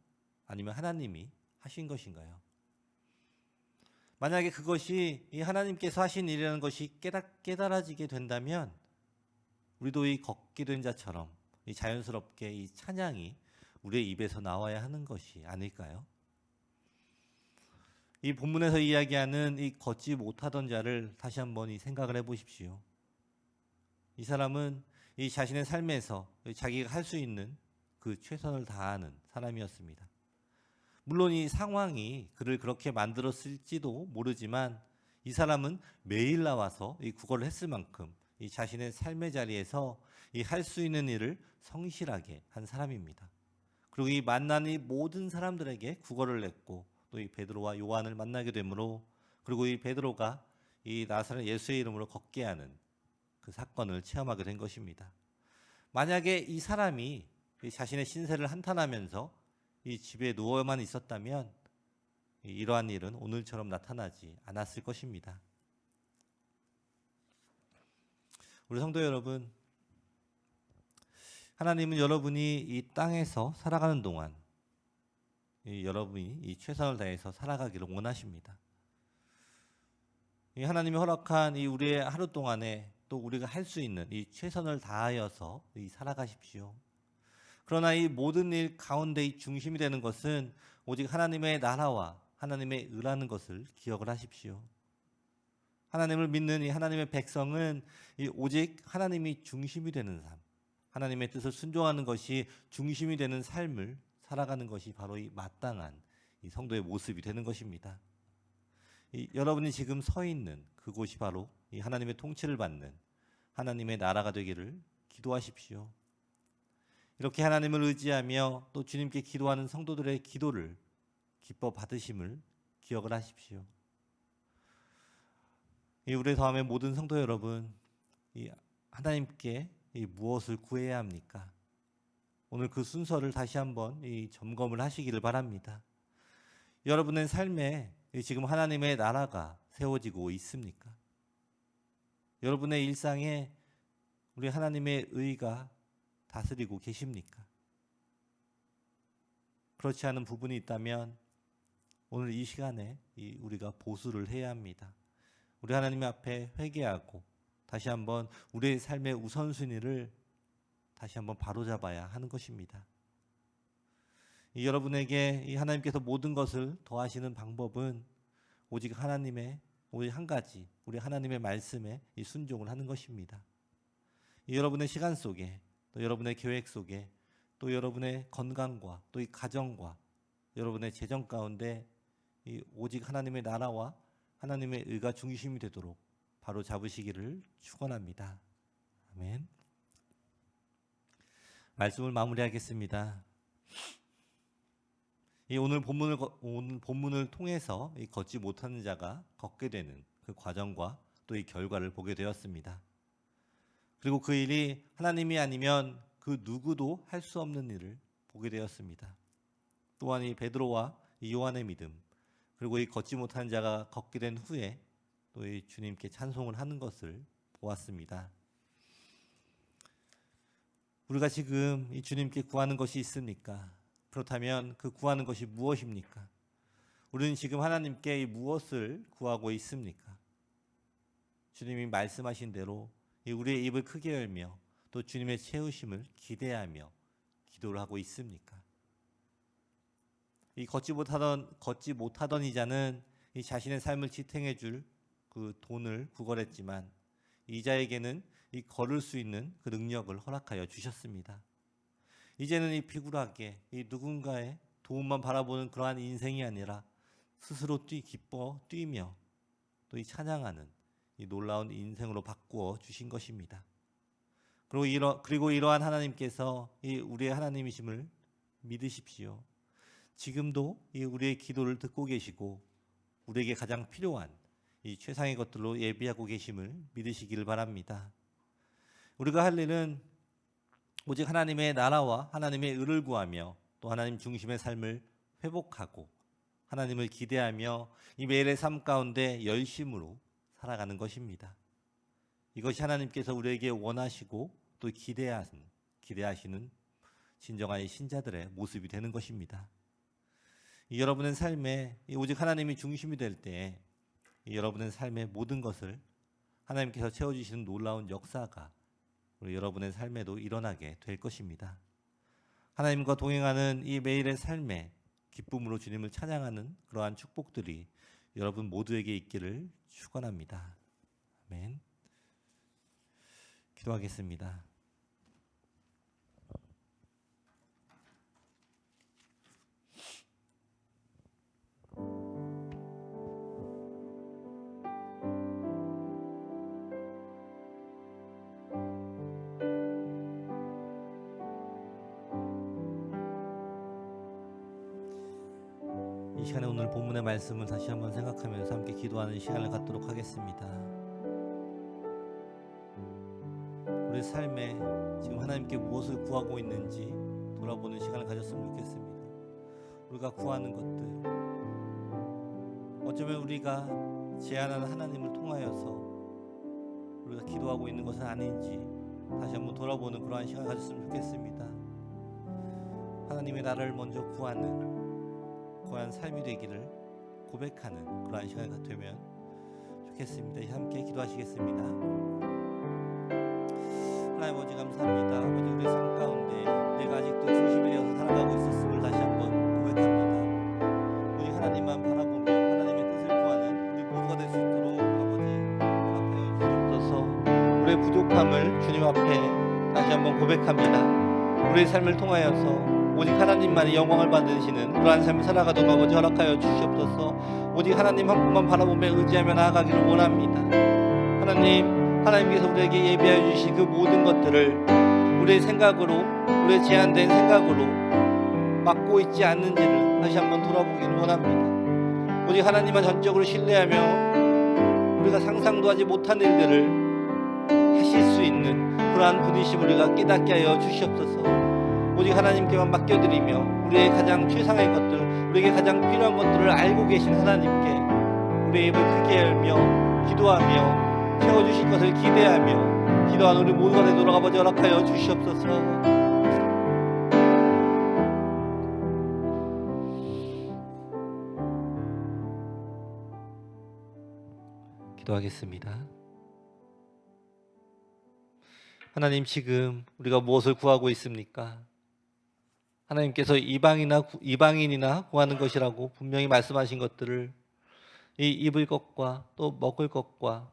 아니면 하나님이 하신 것인가요? 만약에 그것이 이 하나님께서 하신 일이라는 것이 깨달아지게 된다면 우리도 이 걷게 된 자처럼 이 자연스럽게 이 찬양이 우리의 입에서 나와야 하는 것이 아닐까요? 이 본문에서 이야기하는 이 걷지 못하던 자를 다시 한번 이 생각을 해보십시오. 이 사람은 이 자신의 삶에서 자기가 할 수 있는 그 최선을 다하는 사람이었습니다. 물론 이 상황이 그를 그렇게 만들었을지도 모르지만 이 사람은 매일 나와서 이 구걸을 했을 만큼 이 자신의 삶의 자리에서 이 할 수 있는 일을 성실하게 한 사람입니다. 그리고 이 만난 이 모든 사람들에게 구걸을 냈고 또 이 베드로와 요한을 만나게 되므로 그리고 이 베드로가 이 나사렛 예수의 이름으로 걷게 하는 그 사건을 체험하게 된 것입니다. 만약에 이 사람이 자신의 신세를 한탄하면서 이 집에 누워만 있었다면 이러한 일은 오늘처럼 나타나지 않았을 것입니다. 우리 성도 여러분, 하나님은 여러분이 이 땅에서 살아가는 동안 여러분이 이 최선을 다해서 살아가기를 원하십니다. 이 하나님이 허락한 이 우리의 하루 동안에 또 우리가 할 수 있는 이 최선을 다하여서 이 살아가십시오. 그러나 이 모든 일 가운데 이 중심이 되는 것은 오직 하나님의 나라와 하나님의 의라는 것을 기억을 하십시오. 하나님을 믿는 이 하나님의 백성은 이 오직 하나님이 중심이 되는 삶, 하나님의 뜻을 순종하는 것이 중심이 되는 삶을 살아가는 것이 바로 이 마땅한 이 성도의 모습이 되는 것입니다. 여러분이 지금 서 있는 그곳이 바로 이 하나님의 통치를 받는 하나님의 나라가 되기를 기도하십시오. 이렇게 하나님을 의지하며 또 주님께 기도하는 성도들의 기도를 기뻐 받으심을 기억을 하십시오. 이 우리 다음에 모든 성도 여러분, 이 하나님께 이 무엇을 구해야 합니까? 오늘 그 순서를 다시 한번 이 점검을 하시기를 바랍니다. 여러분의 삶에 지금 하나님의 나라가 세워지고 있습니까? 여러분의 일상에 우리 하나님의 의가 다스리고 계십니까? 그렇지 않은 부분이 있다면 오늘 이 시간에 우리가 보수를 해야 합니다. 우리 하나님 앞에 회개하고 다시 한번 우리의 삶의 우선순위를 다시 한번 바로잡아야 하는 것입니다. 여러분에게 하나님께서 모든 것을 더하시는 방법은 오직 하나님의 오직 한 가지, 우리 하나님의 말씀에 순종을 하는 것입니다. 여러분의 시간 속에, 또 여러분의 계획 속에, 또 여러분의 건강과 또 이 가정과 여러분의 재정 가운데 오직 하나님의 나라와 하나님의 의가 중심이 되도록 바로 잡으시기를 축원합니다. 아멘. 말씀을 마무리하겠습니다. 오늘 본문을 통해서 걷지 못하는 자가 걷게 되는 그 과정과 또 이 결과를 보게 되었습니다. 그리고 그 일이 하나님이 아니면 그 누구도 할 수 없는 일을 보게 되었습니다. 또한 이 베드로와 이 요한의 믿음, 그리고 이 걷지 못하는 자가 걷게 된 후에 또 이 주님께 찬송을 하는 것을 보았습니다. 우리가 지금 이 주님께 구하는 것이 있습니까? 그렇다면 그 구하는 것이 무엇입니까? 우리는 지금 하나님께 무엇을 구하고 있습니까? 주님이 말씀하신 대로 우리의 입을 크게 열며 또 주님의 채우심을 기대하며 기도를 하고 있습니까? 걷지 못하던 이자는 이 자신의 삶을 지탱해 줄 그 돈을 구걸했지만 이자에게는 이 걸을 수 있는 그 능력을 허락하여 주셨습니다. 이제는 이 비굴하게 이 누군가의 도움만 바라보는 그러한 인생이 아니라 스스로 기뻐 뛰며 또 이 찬양하는 이 놀라운 인생으로 바꾸어 주신 것입니다. 그리고 이러한 하나님께서 이 우리의 하나님이심을 믿으십시오. 지금도 이 우리의 기도를 듣고 계시고 우리에게 가장 필요한 이 최상의 것들로 예비하고 계심을 믿으시기를 바랍니다. 우리가 할 일은 오직 하나님의 나라와 하나님의 의를 구하며 또 하나님 중심의 삶을 회복하고 하나님을 기대하며 이 매일의 삶 가운데 열심으로 살아가는 것입니다. 이것이 하나님께서 우리에게 원하시고 또 기대하시는 진정한 신자들의 모습이 되는 것입니다. 여러분의 삶에 오직 하나님이 중심이 될 때 여러분의 삶의 모든 것을 하나님께서 채워주시는 놀라운 역사가 우리 여러분의 삶에도 일어나게 될 것입니다. 하나님과 동행하는 이 매일의 삶에 기쁨으로 주님을 찬양하는 그러한 축복들이 여러분 모두에게 있기를 축원합니다. 아멘. 기도하겠습니다. 이 시간에 오늘 본문의 말씀을 다시 한번 생각하면서 함께 기도하는 시간을 갖도록 하겠습니다. 우리 삶에 지금 하나님께 무엇을 구하고 있는지 돌아보는 시간을 가졌으면 좋겠습니다. 우리가 구하는 것들, 어쩌면 우리가 제안하는 하나님을 통하여서 우리가 기도하고 있는 것은 아닌지 다시 한번 돌아보는 그러한 시간을 가졌으면 좋겠습니다. 하나님의 나라를 먼저 구하는 그러한 삶이 되기를 고백하는 그러한 시간이 되면 좋겠습니다. 함께 기도하시겠습니다. 하나님 아버지 감사합니다. 아버지 우리의 삶 가운데 내가 아직도 중심이 되어서 살아가고 있었음을 다시 한번 고백합니다. 우리 하나님만 바라보며 하나님의 뜻을 구하는 우리 모두가 될 수 있도록 아버지 허락하여 주옵소서. 우리의 부족함을 주님 앞에 다시 한번 고백합니다. 우리의 삶을 통하여서 오직 하나님만이 영광을 받으시는 그러한 삶을 살아가도록 아버지 허락하여 주시옵소서. 오직 하나님 한 분만 바라보며 의지하며 나아가기를 원합니다. 하나님께서 우리에게 예비하여 주신 그 모든 것들을 우리의 생각으로, 우리의 제한된 생각으로 막고 있지 않는지를 다시 한번 돌아보기를 원합니다. 오직 하나님만 전적으로 신뢰하며 우리가 상상도 하지 못한 일들을 하실 수 있는 그러한 분이심 우리가 깨닫게 하여 주시옵소서. 오직 하나님께만 맡겨드리며 우리의 가장 최상의 것들, 우리에게 가장 필요한 것들을 알고 계신 하나님께 우리의 입을 크게 열며 기도하며 채워주실 것을 기대하며 기도하는 우리 모두가 되도록 아버지 허락하여 주시옵소서. 기도하겠습니다. 하나님, 지금 우리가 무엇을 구하고 있습니까? 하나님께서 이방인이나 구하는 것이라고 분명히 말씀하신 것들을 이 입을 것과 또 먹을 것과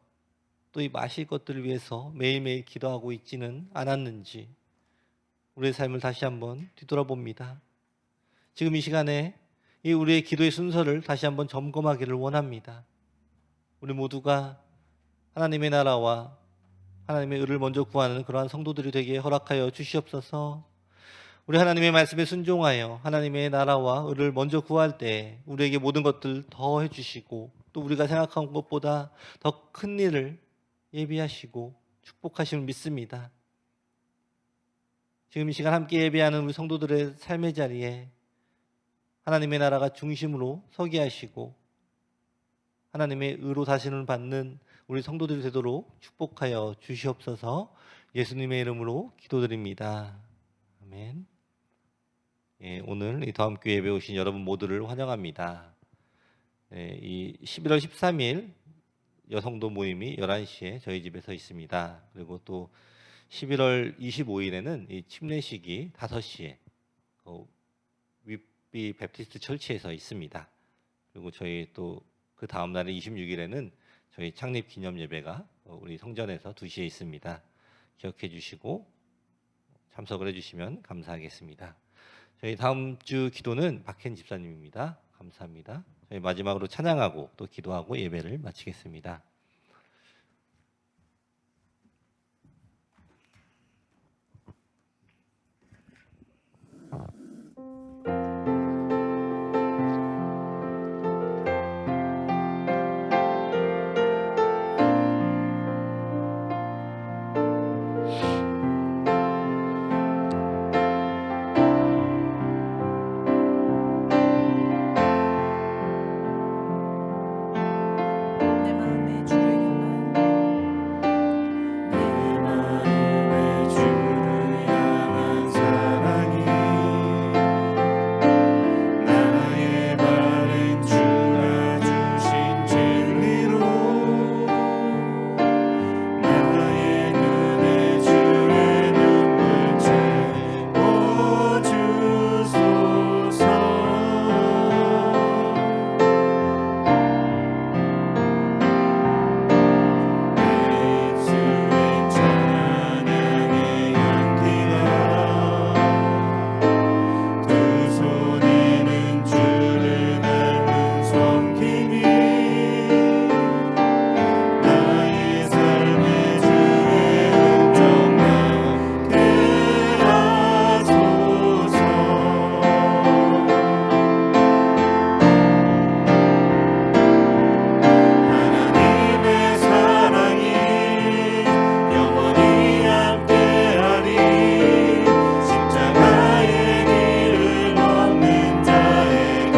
또 이 마실 것들을 위해서 매일매일 기도하고 있지는 않았는지 우리의 삶을 다시 한번 뒤돌아봅니다. 지금 이 시간에 이 우리의 기도의 순서를 다시 한번 점검하기를 원합니다. 우리 모두가 하나님의 나라와 하나님의 의를 먼저 구하는 그러한 성도들이 되게 허락하여 주시옵소서. 우리 하나님의 말씀에 순종하여 하나님의 나라와 의를 먼저 구할 때 우리에게 모든 것들 더 해주시고 또 우리가 생각한 것보다 더 큰 일을 예비하시고 축복하심을 믿습니다. 지금 이 시간 함께 예배하는 우리 성도들의 삶의 자리에 하나님의 나라가 중심으로 서게 하시고 하나님의 의로 다스림을 받는 우리 성도들이 되도록 축복하여 주시옵소서. 예수님의 이름으로 기도드립니다. 아멘. 오늘 이 다음교회 예배 오신 여러분 모두를 환영합니다. 이 11월 13일 여성도 모임이 11시에 저희 집에서 있습니다. 그리고 또 11월 25일에는 이 침례식이 5시에 윗비 베프티스트 철치에서 있습니다. 그리고 저희 또 그 다음 날인 26일에는 저희 창립 기념 예배가 우리 성전에서 2시에 있습니다. 기억해 주시고 참석을 해주시면 감사하겠습니다. 저희 다음 주 기도는 박현 집사님입니다. 감사합니다. 저희 마지막으로 찬양하고 또 기도하고 예배를 마치겠습니다. 내 마음에 주를 향한 내 마음에 주를 향한 사랑이 나의 발은 주가 주신 진리로 나의 눈에 주의 눈물 채워주소서. 내 입술엔 찬양의 향기가 두 손에는 주를 닮은 섬김이 나의 삶에 주의 음성 나게 하소서. 하나님의 사랑이 영원히 함께하리. 십자가의 길을 걷는 자에게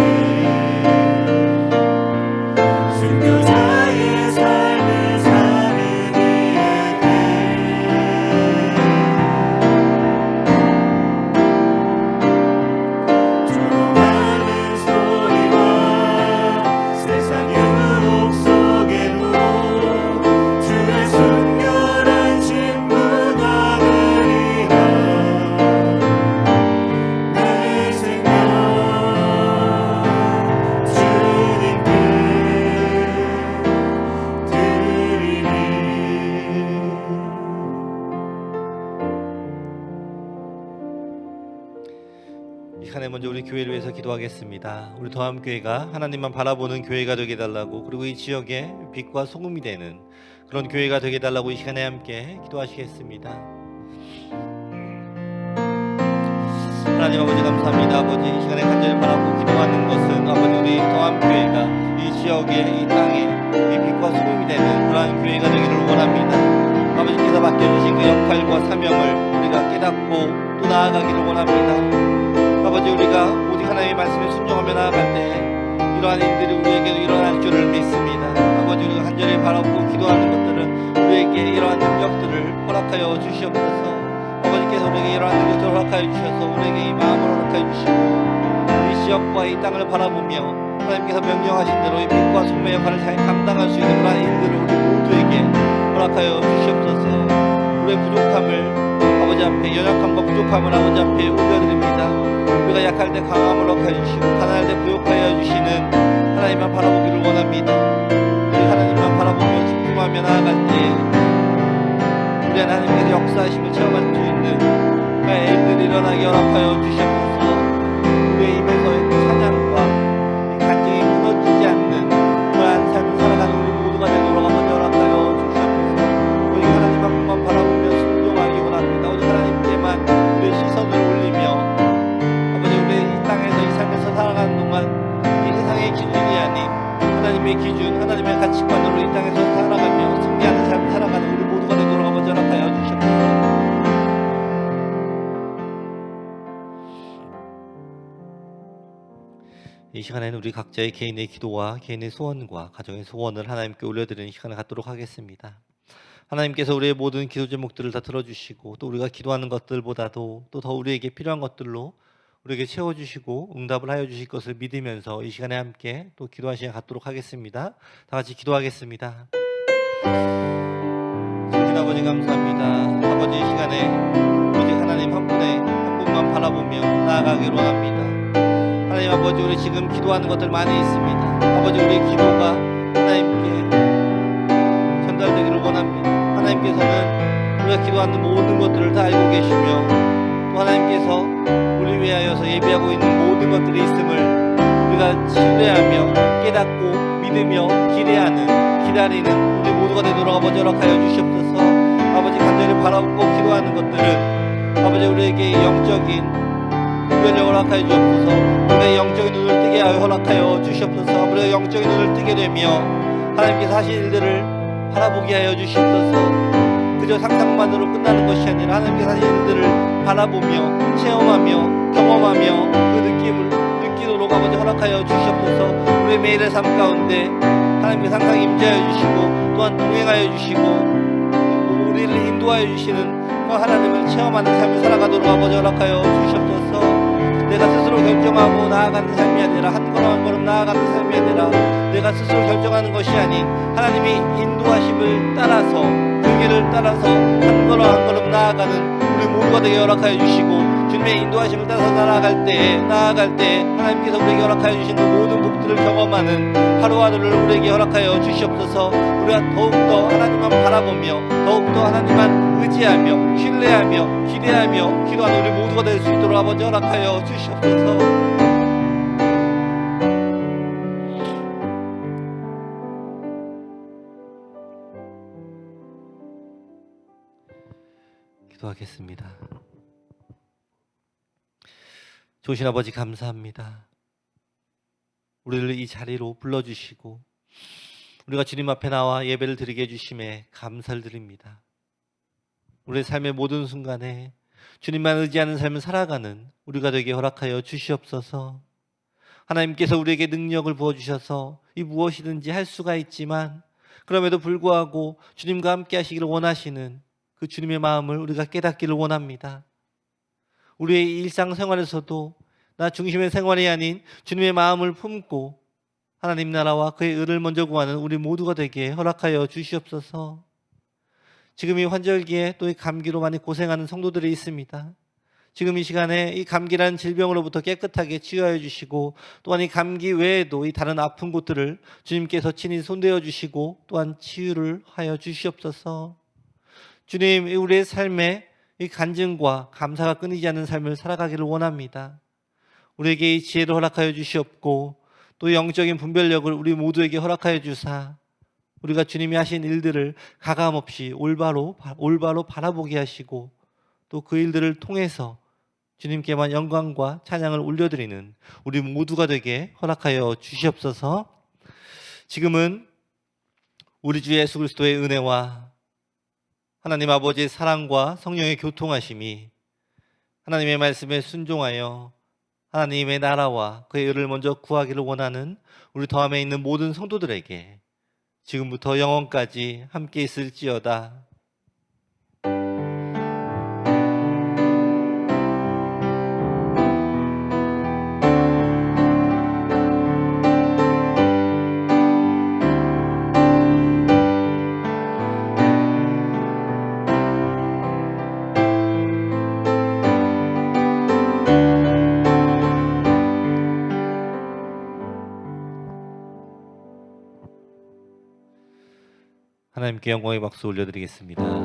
순교자의 삶을 사는 이에게 조롱하는 소리와 세상 유혹 속에도 주의 순결한 신부가 되리라. 내 생명 주님께 드리리. 이 시간에 먼저 우리 교회를 위해서 기도하겠습니다. 우리 더함교회가 하나님만 바라보는 교회가 되게 해달라고, 그리고 이 지역에 빛과 소금이 되는 그런 교회가 되게 해달라고 이 시간에 함께 기도하시겠습니다. 하나님 아버지 감사합니다. 아버지 이 시간에 간절히 바라고 기도하는 것은 아버지 우리 동암교회가 이 지역에 이 땅에 이 빛과 소금이 되는 그러한 교회가 되기를 원합니다. 아버지께서 맡겨주신 그 역할과 사명을 우리가 깨닫고 또 나아가기를 원합니다. 아버지 우리가 오직 하나님의 말씀에 순종하며 나아갈 때 이러한 일들이 우리에게도 일어날 줄을 믿습니다. 아버지 우리가 간절히 바라고 기도하는 것들은 우리에게 이러한 능력들을 허락하여 주시옵소서. 아버지께서 우리에게 이러한 능력들을 허락하여 주셔서 우리에게 이 마음을 허락하여 주시고 이 지역과 이 땅을 바라보며 하나님께서 명령하신 대로 이 빛과 소금의 역할을 잘 감당할 수 있는 그러한 일들을 우리 모두에게 허락하여 주시옵소서. 우리의 부족함을 아버지 앞에, 연약함과 부족함을 아버지 앞에 올려드립니다. 우리가 약할 때 강함을 허락하여 주시고 가난할 때 부욕하여 주시는 하나님만 바라보기를 원합니다. 우리 하나님만 바라보며 집중하며 나아갈 때 우리 하나님께서 역사하심을 체험할 수 있는 그 일들이 일어나게 허락하여 주시옵소서. 우리의 입에서의 찬양과 이 간증이 무너지지 않는 그러한 삶을 살아가는 우리 모두가 되도록 아버지 허락하여 주시옵소서. 우리 하나님 한 분만 바라보며 순종하기 원합니다. 오직 하나님께만 우리의 시선을 올리며 아버지 우리 이 땅에서 이 삶에서 살아가는 동안 이 세상의 기준이 아닌 하나님의 기준, 하나님의 가치관으로 이 땅에서 살아가며 승리하는 삶을 살아가는 우리 모두가 되도록 아버지 허락하여 주시옵소서. 이 시간에는 우리 각자의 개인의 기도와 개인의 소원과 가정의 소원을 하나님께 올려드리는 시간을 갖도록 하겠습니다. 하나님께서 우리의 모든 기도 제목들을 다 들어주시고 또 우리가 기도하는 것들보다도 또 더 우리에게 필요한 것들로 우리에게 채워주시고 응답을 하여 주실 것을 믿으면서 이 시간에 함께 또 기도하는 시간 갖도록 하겠습니다. 다 같이 기도하겠습니다. 주님 아버지 감사합니다. 아버지 이 시간에 오직 하나님 한 분만 바라보며 나아가기로 합니다. 하나님 아버지 우리 지금 기도하는 것들 많이 있습니다. 아버지 우리의 기도가 하나님께 전달되기를 원합니다. 하나님께서는 우리가 기도하는 모든 것들을 다 알고 계시며 또 하나님께서 우리 위하여서 예비하고 있는 모든 것들이 있음을 우리가 신뢰하며 깨닫고 믿으며 기다리는 우리 모두가 되도록 아버지 허락하여 주시옵소서. 아버지 간절히 바라보고 기도하는 것들은 아버지 우리에게 영적인 분별력을 허락하여 주옵소서. 우리의 영적인 눈을 뜨게 하여 허락하여 주시옵소서. 우리가 영적인 눈을 뜨게 되며 하나님께서 하신 일들을 바라보게 하여 주시옵소서. 그저 상상만으로 끝나는 것이 아니라 하나님께서 하신 일들을 바라보며 체험하며 경험하며 그 느낌을 느끼도록 아버지 허락하여 주시옵소서. 우리의 매일의 삶 가운데 하나님께서 항상 임재하여 주시고 또한 동행하여 주시고 우리를 인도하여 주시는 그 하나님을 체험하는 삶을 살아가도록 아버지 허락하여 주시옵소서. 내가 스스로 결정하고 나아가는 삶이 아니라 한 걸음 한 걸음 나아가는 삶이 아니라 내가 스스로 결정하는 것이 아닌 하나님이 인도하심을 따라서 그 길을 따라서 한 걸음 한 걸음 나아가는 우리 모두가 되게 허락하여 주시고 주님의 인도하심을 따라서 나아갈 때 하나님께서 우리에게 허락하여 주신 그 모든 복들을 경험하는 하루하루를 우리에게 허락하여 주시옵소서. 우리가 더욱더 하나님만 바라보며 더욱더 하나님만 의지하며 신뢰하며 기대하며 기도하는 우리 모두가 될 수 있도록 아버지 허락하여 주시옵소서. 기도하겠습니다. 좋으신 아버지 감사합니다. 우리를 이 자리로 불러주시고 우리가 주님 앞에 나와 예배를 드리게 해주심에 감사를 드립니다. 우리의 삶의 모든 순간에 주님만 의지하는 삶을 살아가는 우리가 되게 허락하여 주시옵소서. 하나님께서 우리에게 능력을 부어주셔서 이 무엇이든지 할 수가 있지만 그럼에도 불구하고 주님과 함께 하시기를 원하시는 그 주님의 마음을 우리가 깨닫기를 원합니다. 우리의 일상생활에서도 나 중심의 생활이 아닌 주님의 마음을 품고 하나님 나라와 그의 의를 먼저 구하는 우리 모두가 되게 허락하여 주시옵소서. 지금 이 환절기에 또 이 감기로 많이 고생하는 성도들이 있습니다. 지금 이 시간에 이 감기라는 질병으로부터 깨끗하게 치유하여 주시고 또한 이 감기 외에도 이 다른 아픈 곳들을 주님께서 친히 손대어 주시고 또한 치유를 하여 주시옵소서. 주님, 우리의 삶에 이 간증과 감사가 끊이지 않는 삶을 살아가기를 원합니다. 우리에게 이 지혜를 허락하여 주시옵고 또 영적인 분별력을 우리 모두에게 허락하여 주사 우리가 주님이 하신 일들을 가감없이 올바로 바라보게 하시고 또 그 일들을 통해서 주님께만 영광과 찬양을 올려드리는 우리 모두가 되게 허락하여 주시옵소서. 지금은 우리 주 예수 그리스도의 은혜와 하나님 아버지의 사랑과 성령의 교통하심이 하나님의 말씀에 순종하여 하나님의 나라와 그의 의를 먼저 구하기를 원하는 우리 더함에 있는 모든 성도들에게 지금부터 영원까지 함께 있을지어다. 하나님께 영광의 박수 올려드리겠습니다.